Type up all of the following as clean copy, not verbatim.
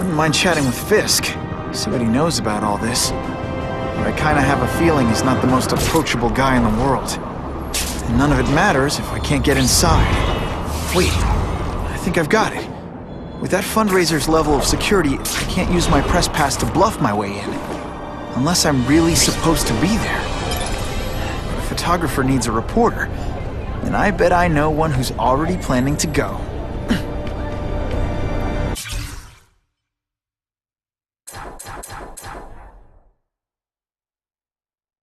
Wouldn't mind chatting with Fisk, see what he knows about all this. But I kinda have a feeling he's not the most approachable guy in the world. And none of it matters if I can't get inside. Wait, I think I've got it. With that fundraiser's level of security, I can't use my press pass to bluff my way in. Unless I'm really supposed to be there. If a photographer needs a reporter, then I bet I know one who's already planning to go.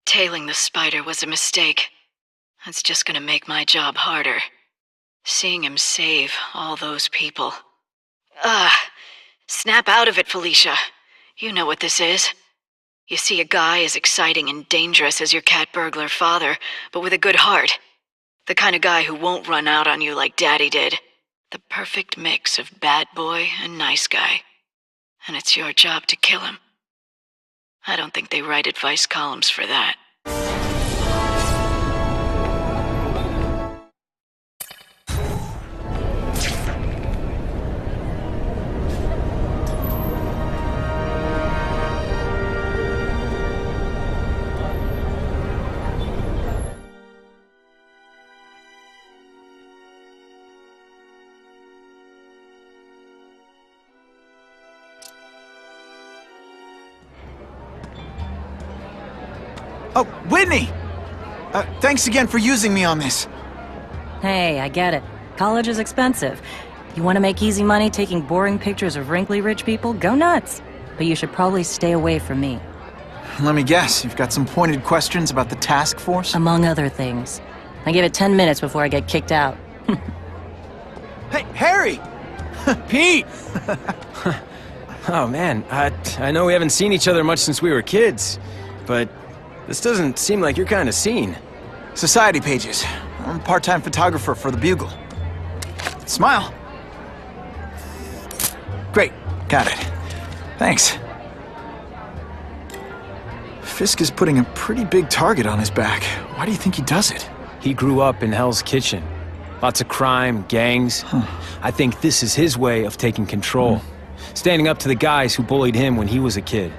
Tailing the spider was a mistake. It's just gonna make my job harder. Seeing him save all those people. Snap out of it, Felicia. You know what this is. You see a guy as exciting and dangerous as your cat burglar father, but with a good heart. The kind of guy who won't run out on you like Daddy did. The perfect mix of bad boy and nice guy. And it's your job to kill him. I don't think they write advice columns for that. Oh, Whitney! Thanks again for using me on this. Hey, I get it. College is expensive. You want to make easy money taking boring pictures of wrinkly rich people? Go nuts! But you should probably stay away from me. Let me guess, you've got some pointed questions about the task force? Among other things. I give it 10 minutes before I get kicked out. Hey, Harry! Pete! Oh man, I know we haven't seen each other much since we were kids, but this doesn't seem like your kind of scene. Society pages. I'm a part-time photographer for the Bugle. Smile. Great, got it. Thanks. Fisk is putting a pretty big target on his back. Why do you think he does it? He grew up in Hell's Kitchen. Lots of crime, gangs. I think this is his way of taking control. Standing up to the guys who bullied him when he was a kid.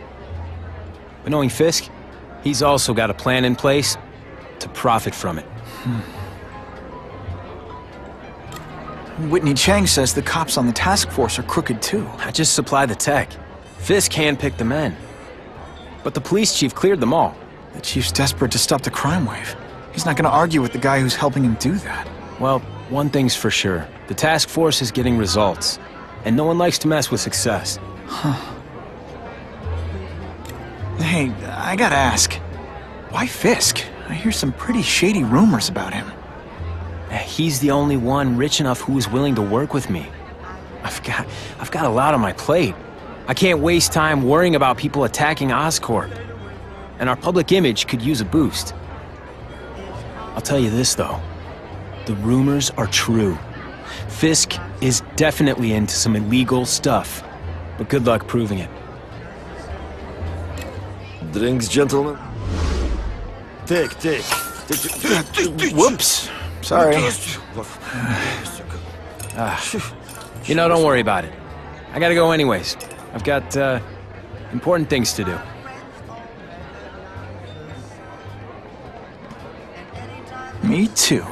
But knowing Fisk, he's also got a plan in place to profit from it. Whitney Chang says the cops on the task force are crooked too. I just supply the tech. Fisk handpicked the men. But the police chief cleared them all. The chief's desperate to stop the crime wave. He's not gonna argue with the guy who's helping him do that. Well, one thing's for sure. The task force is getting results. And no one likes to mess with success. Hey, I gotta ask. Why Fisk? I hear some pretty shady rumors about him. He's the only one rich enough who is willing to work with me. I've got a lot on my plate. I can't waste time worrying about people attacking Oscorp. And our public image could use a boost. I'll tell you this, though. The rumors are true. Fisk is definitely into some illegal stuff. But good luck proving it. Drinks, gentlemen? Take. Whoops. Sorry. You know, don't worry about it. I gotta go anyways. I've got, important things to do. Me too.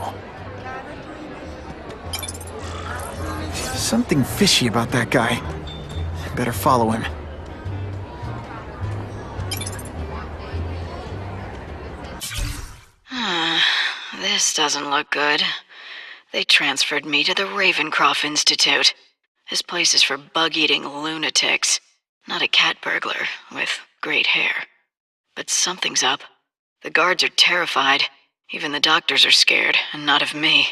Something fishy about that guy. Better follow him. This doesn't look good. They transferred me to the Ravencroft Institute. This place is for bug-eating lunatics, not a cat burglar with great hair. But something's up. The guards are terrified. Even the doctors are scared, and not of me.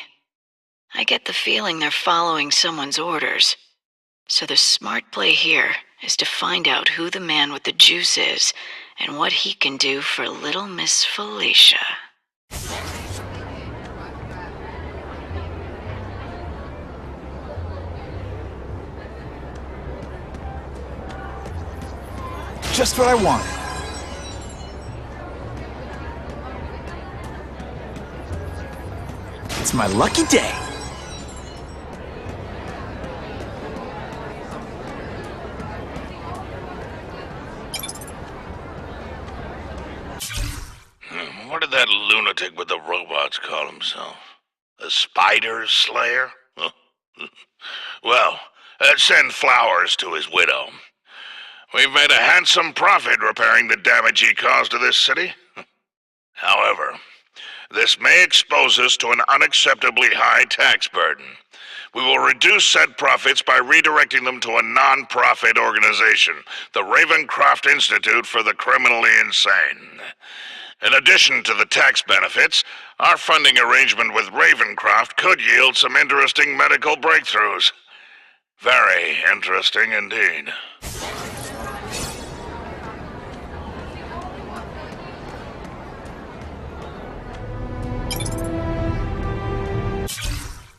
I get the feeling they're following someone's orders. So the smart play here is to find out who the man with the juice is, and what he can do for little Miss Felicia. Just what I wanted. It's my lucky day. lunatic would the robots call himself? A spider slayer? Well, send flowers to his widow. We've made a handsome profit repairing the damage he caused to this city. However, this may expose us to an unacceptably high tax burden. We will reduce said profits by redirecting them to a non-profit organization, the Ravencroft Institute for the Criminally Insane. In addition to the tax benefits, our funding arrangement with Ravencroft could yield some interesting medical breakthroughs. Very interesting indeed.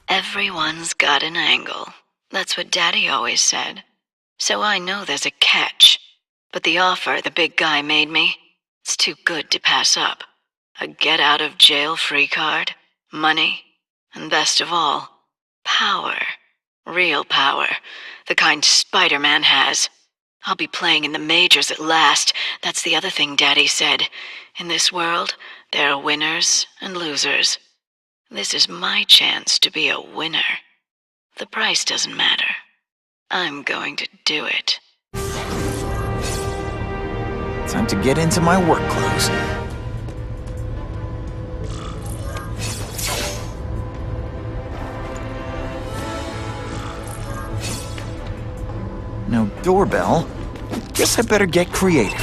Everyone's got an angle. That's what Daddy always said. So I know there's a catch. But the offer the big guy made me, it's too good to pass up. A get-out-of-jail-free card, money, and best of all, power. Real power. The kind Spider-Man has. I'll be playing in the majors at last. That's the other thing Daddy said. In this world, there are winners and losers. This is my chance to be a winner. The price doesn't matter. I'm going to do it. Time to get into my work clothes. No doorbell. Guess I better get creative.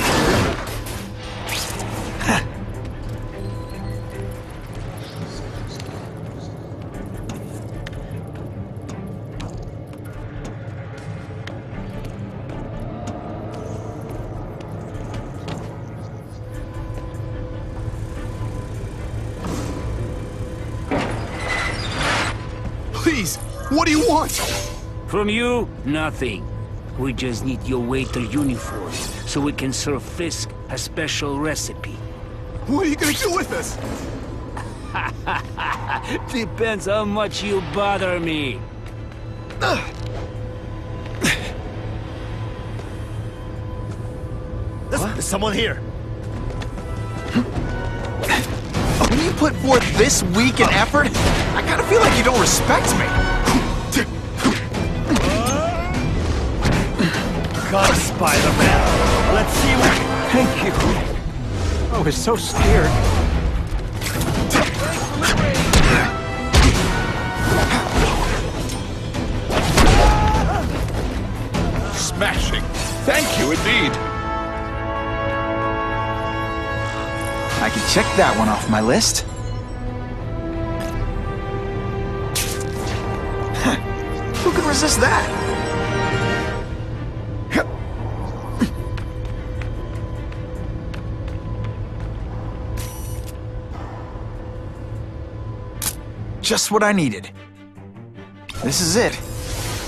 Please, what do you want? From you, nothing. We just need your waiter uniform, so we can serve Fisk a special recipe. What are you gonna do with us? Depends how much you bother me. There's someone here. When you put forth this week in effort, I kind of feel like you don't respect me. Got a Spider-Man. Let's see what... Thank you. I was so scared. Smashing. Thank you indeed. I can check that one off my list. Who can resist that? Just what I needed. This is it.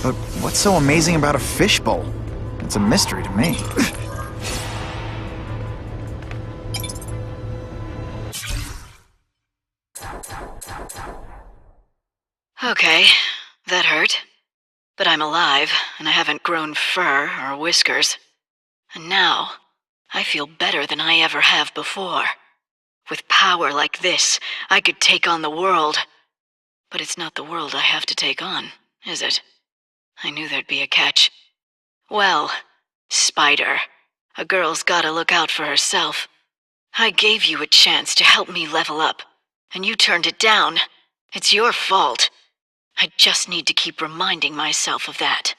But what's so amazing about a fishbowl? It's a mystery to me. Okay, that hurt. But I'm alive, and I haven't grown fur or whiskers. And now, I feel better than I ever have before. With power like this, I could take on the world. But it's not the world I have to take on, is it? I knew there'd be a catch. Well, Spider, a girl's gotta look out for herself. I gave you a chance to help me level up, and you turned it down. It's your fault. I just need to keep reminding myself of that.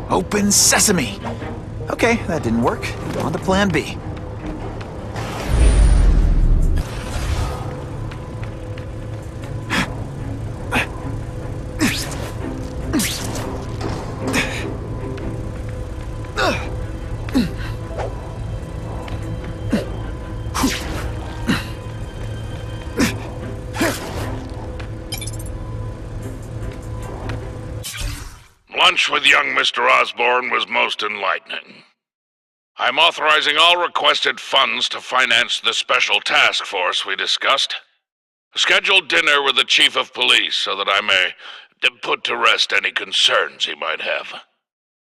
Open sesame! Okay, that didn't work. On to plan B. Lunch with young Mr. Osborn was most enlightening. I'm authorizing all requested funds to finance the special task force we discussed. Schedule dinner with the chief of police so that I may put to rest any concerns he might have.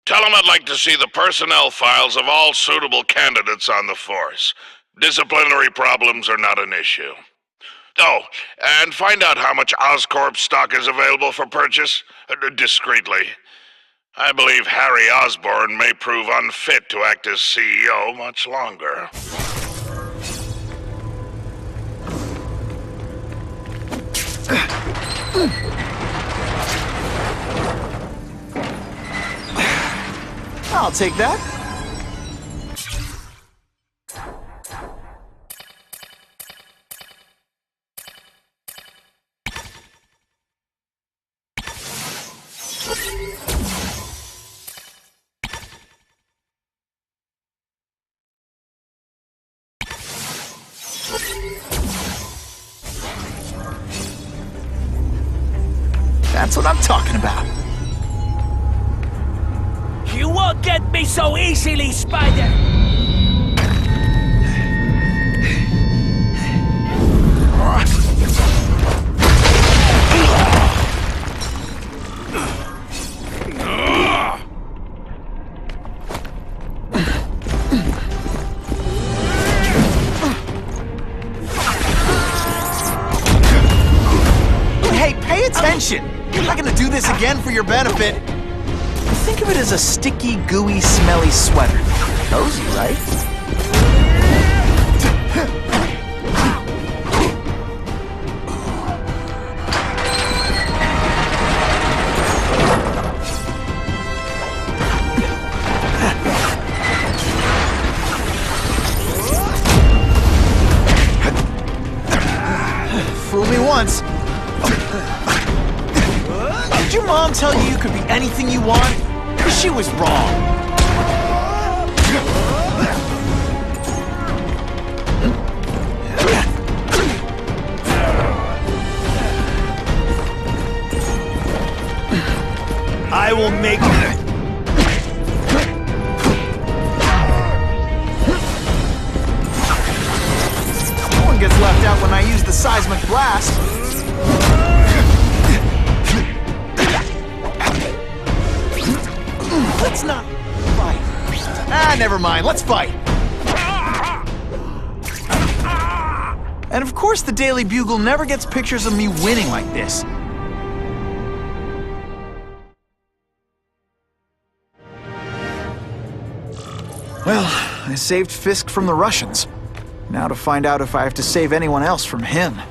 Tell him I'd like to see the personnel files of all suitable candidates on the force. Disciplinary problems are not an issue. Oh, and find out how much Oscorp stock is available for purchase, discreetly. I believe Harry Osborn may prove unfit to act as CEO much longer. I'll take that. That's what I'm talking about. You won't get me so easily, Spider! Hey, pay attention! I'm not gonna do this again for your benefit. Think of it as a sticky, gooey, smelly sweater. Cozy, right? Fool me once. Did your mom tell you you could be anything you want? She was wrong. I will make No one gets left out when I use the seismic blast. Let's not fight. Ah, never mind. Let's fight. And of course, the Daily Bugle never gets pictures of me winning like this. Well, I saved Fisk from the Russians. Now to find out if I have to save anyone else from him.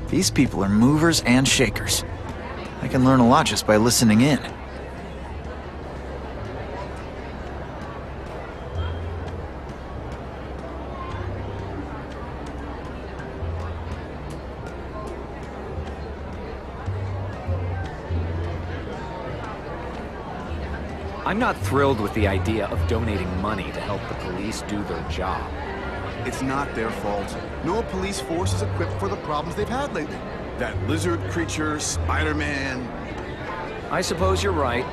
These people are movers and shakers. I can learn a lot just by listening in. I'm not thrilled with the idea of donating money to help the police do their job. It's not their fault. No police force is equipped for the problems they've had lately. That lizard creature, Spider-Man. I suppose you're right.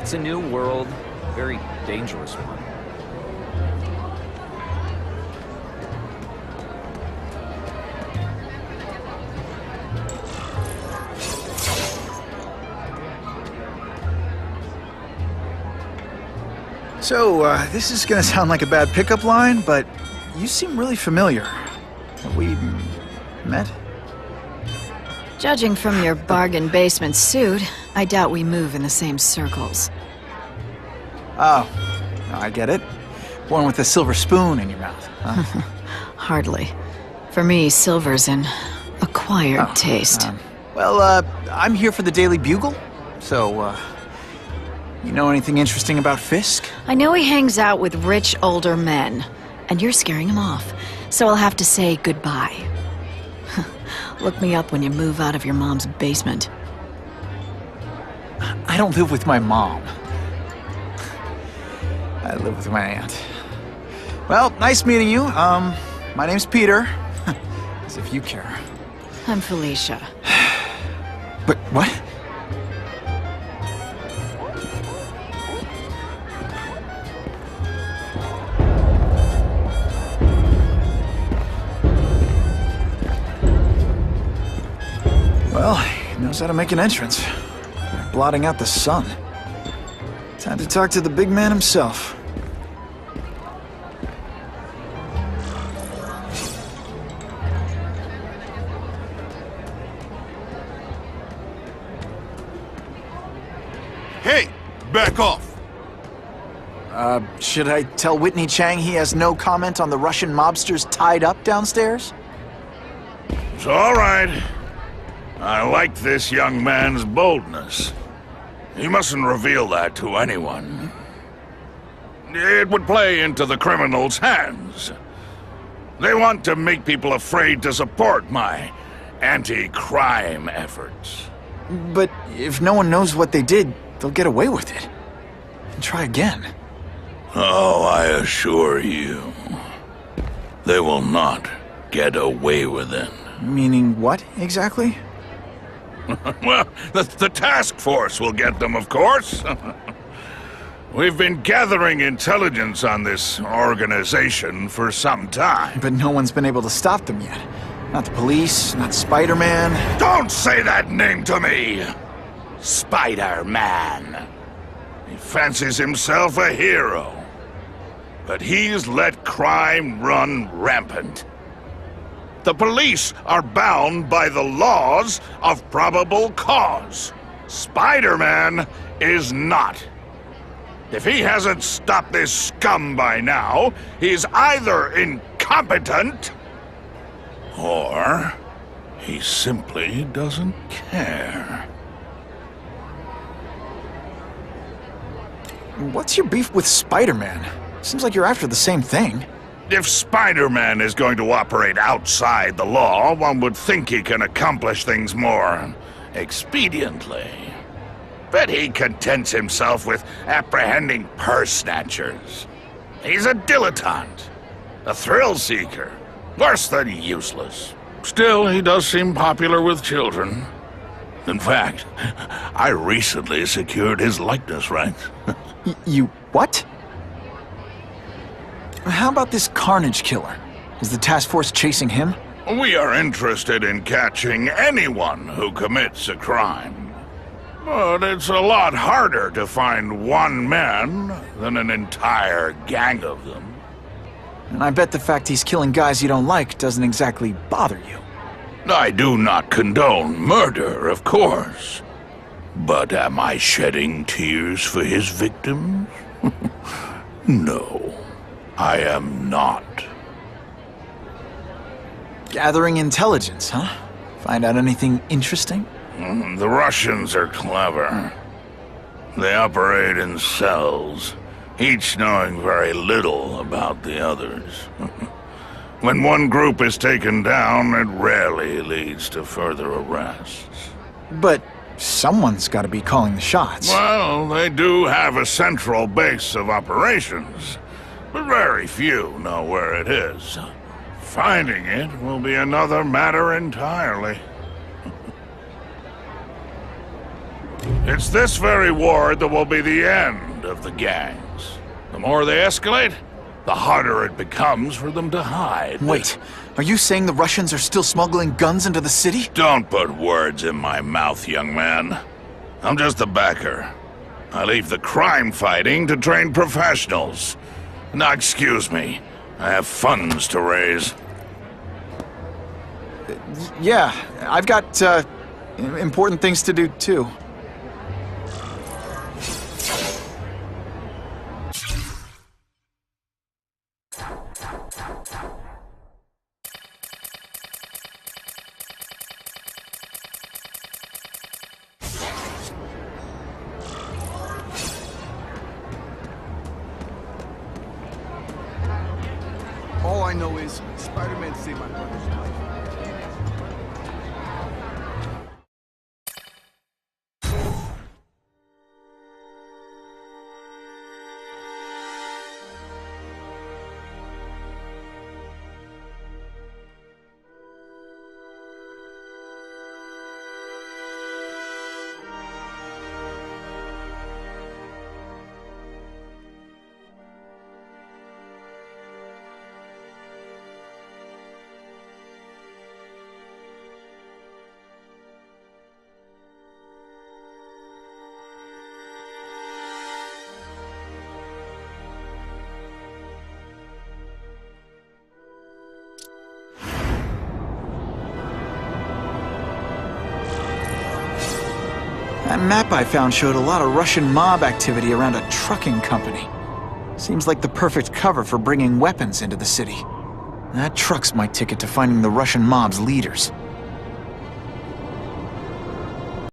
It's a new world, a very dangerous one. So, this is gonna sound like a bad pickup line, but you seem really familiar. Have we met? Judging from your bargain basement suit, I doubt we move in the same circles. Oh, I get it. One with a silver spoon in your mouth, huh? Hardly. For me, silver's an acquired taste. Well, I'm here for the Daily Bugle, so, you know anything interesting about Fisk? I know he hangs out with rich older men, and you're scaring him off, so I'll have to say goodbye. Look me up when you move out of your mom's basement. I don't live with my mom. I live with my aunt. Well, nice meeting you. My name's Peter. As if you care. I'm Felicia. But what? Well, he knows how to make an entrance. Blotting out the sun. Time to talk to the big man himself. Hey! Back off! Should I tell Whitney Chang he has no comment on the Russian mobsters tied up downstairs? It's all right. I like this young man's boldness. He mustn't reveal that to anyone. It would play into the criminals' hands. They want to make people afraid to support my anti-crime efforts. But if no one knows what they did, they'll get away with it. And try again. Oh, I assure you, they will not get away with it. Meaning what, exactly? Well, the task force will get them, of course. We've been gathering intelligence on this organization for some time. But no one's been able to stop them yet. Not the police, not Spider-Man. Don't say that name to me! Spider-Man. He fancies himself a hero. But he's let crime run rampant. The police are bound by the laws of probable cause. Spider-Man is not. If he hasn't stopped this scum by now, he's either incompetent or he simply doesn't care. What's your beef with Spider-Man? Seems like you're after the same thing. If Spider-Man is going to operate outside the law, one would think he can accomplish things more expediently. But he contents himself with apprehending purse snatchers. He's a dilettante, a thrill-seeker, worse than useless. Still, he does seem popular with children. In fact, I recently secured his likeness rights. You what? How about this Carnage killer? Is the task force chasing him? We are interested in catching anyone who commits a crime. But it's a lot harder to find one man than an entire gang of them. And I bet the fact he's killing guys you don't like doesn't exactly bother you. I do not condone murder, of course. But am I shedding tears for his victims? No, I am not. Gathering intelligence, huh? Find out anything interesting? The Russians are clever. They operate in cells, each knowing very little about the others. When one group is taken down, it rarely leads to further arrests. But someone's got to be calling the shots. Well, they do have a central base of operations, but very few know where it is. Finding it will be another matter entirely. It's this very war that will be the end of the gangs. The more they escalate, the harder it becomes for them to hide. Wait, are you saying the Russians are still smuggling guns into the city? Don't put words in my mouth, young man. I'm just a backer. I leave the crime fighting to trained professionals. Now, excuse me. I have funds to raise. Yeah, I've got, important things to do, too. All I know is Spider-Man saved my brother's life. That map I found showed a lot of Russian mob activity around a trucking company. Seems like the perfect cover for bringing weapons into the city. That truck's my ticket to finding the Russian mob's leaders.